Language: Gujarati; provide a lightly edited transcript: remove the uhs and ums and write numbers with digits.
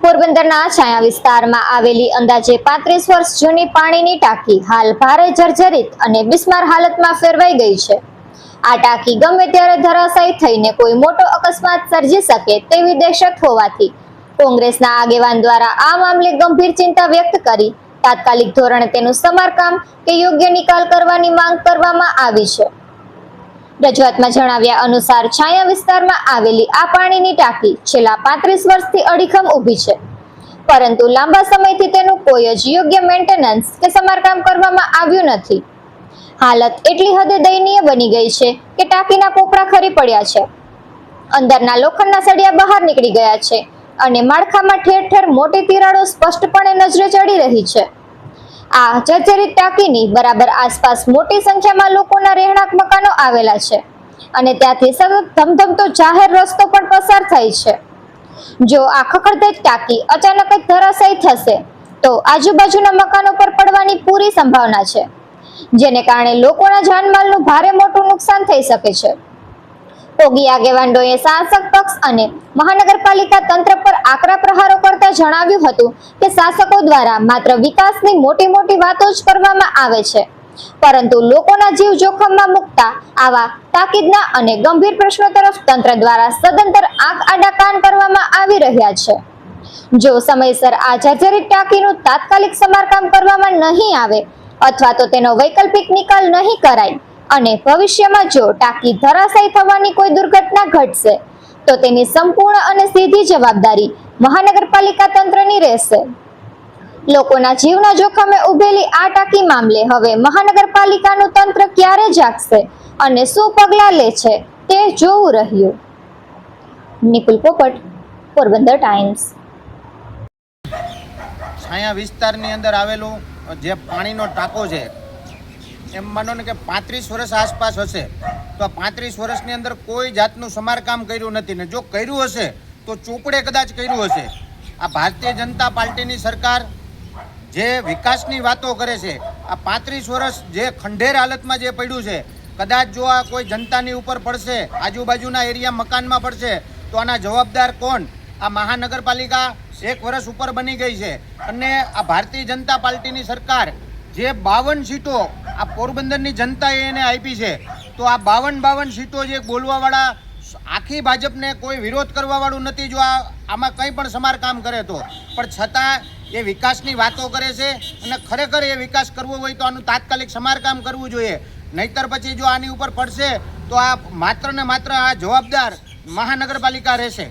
પોરબંદરના છાયા વિસ્તારમાં આવેલી અંદાજે 35 વર્ષ જૂની પાણીની ટાંકી હાલ ભારે જર્જરિત અને બિસ્માર હાલતમાં ફેરવાઈ ગઈ છે। આ ટાંકી ગમે ત્યારે ધરાશાયી થઈને કોઈ મોટો અકસ્માત સર્જી શકે તેવી દહેશત હોવાથી કોંગ્રેસના આગેવાન દ્વારા આ મામલે ગંભીર ચિંતા વ્યક્ત કરી તાત્કાલિક ધોરણે તેનું સમારકામ કે યોગ્ય નિકાલ કરવાની માંગ કરવામાં આવી છે। રજૂઆતમાં જણાવ્યા અનુસાર છાયા વિસ્તારમાં આવેલી આ પાણીની ટાંકી છેલ્લા 35 વર્ષથી અડીખમ ઊભી છે, પરંતુ લાંબા સમયથી તેનું કોઈ જ યોગ્ય મેન્ટેનન્સ કે સમારકામ કરવામાં આવ્યું નથી। હાલત એટલી હદે દયનીય બની ગઈ છે કે ટાંકીના પોપડા ખરી પડ્યા છે, અંદરના લોખંડના સળિયા બહાર નીકળી ગયા છે અને માળખામાં ઠેર ઠેર મોટી તિરાડો સ્પષ્ટપણે નજરે ચડી રહી છે। આ જર્જરિત ટાંકીની બરાબર આસપાસ મોટી સંખ્યામાં લોકોના રહેણાંક મકાનો આવેલા છે અને ત્યાંથી સતત ધમધમતો જાહેર રસ્તો પણ પસાર થાય છે। જો આ ખખડધજ ટાંકી અચાનક જ ધરાશાયી થશે તો આજુબાજુના મકાનો પર પડવાની પૂરી સંભાવના છે, જેને કારણે લોકોના જાનમાલનું ભારે મોટું નુકસાન થઈ શકે છે। કોગી આગેવાનોએ શાસક પક્ષ અને મહાનગરપાલિકા તંત્ર પર આકરા પ્રહારો કરતા જણાવ્યું હતું કે શાસકો દ્વારા માત્ર વિકાસની મોટી મોટી વાતો જ કરવામાં આવે છે, પરંતુ લોકોના જીવ જોખમમાં મૂકતા આવા તાકીદના અને ગંભીર પ્રશ્નો તરફ તંત્ર દ્વારા સદંતર આંખ આડા કાન કરવામાં આવી રહ્યા છે। જો સમયસર આ જર્જરિત ટાંકીનું તાત્કાલિક સમારકામ કરવામાં નહીં આવે અથવા તો તેનો વૈકલ્પિક નિકાલ નહીં કરાય અને ભવિષ્યમાં જો ટાંકી ધરાશાયી થવાની કોઈ દુર્ઘટના ઘટશે તો તેની સંપૂર્ણ અને સીધી જવાબદારી મહાનગરપાલિકા તંત્રની રહેશે। લોકોના જીવના જોખમે ઉભેલી આ ટાંકી મામલે હવે મહાનગરપાલિકાનું તંત્ર ક્યારે જાગશે અને શું પગલાં લે છે તે જોવું રહ્યું। નિપુલ પોપટ, પોરબંદર ટાઈમ્સ। છાયા વિસ્તારની અંદર આવેલું જે પાણીનો ટાંકો છે, એમ માનો ને કે 35 વર્ષ આસપાસ હશે, તો આ 35 વર્ષની અંદર કોઈ જાતનું સમારકામ કર્યું નથી ને જો કર્યું હશે તો ચોપડે કદાચ કર્યું હશે। આ ભારતીય જનતા પાર્ટીની સરકાર જે વિકાસની વાતો કરે છે, આ 35 વર્ષ જે ખંડેર હાલતમાં જે પડ્યું છે, કદાચ જો આ કોઈ જનતાની ઉપર પડશે, આજુબાજુના એરિયા મકાનમાં પડશે તો આના જવાબદાર કોણ? આ મહાનગરપાલિકા 1 વર્ષ ઉપર બની ગઈ છે અને આ ભારતીય જનતા પાર્ટીની સરકાર જે 52 સીટો આ પોરબંદરની જનતાએ એને આપી છે, તો આ 52 સીટો જે બોલવાવાળા આખી ભાજપને કોઈ વિરોધ કરવાવાળું નથી જો આમાં કંઈ પણ સમારકામ કરે તો, પણ છતાં એ વિકાસની વાતો કરે છે અને ખરેખર એ વિકાસ કરવો હોય તો આનું તાત્કાલિક સમારકામ કરવું જોઈએ, નહીતર પછી જો આની ઉપર પડશે તો આ માત્ર ને માત્ર આ જવાબદાર મહાનગરપાલિકા રહેશે।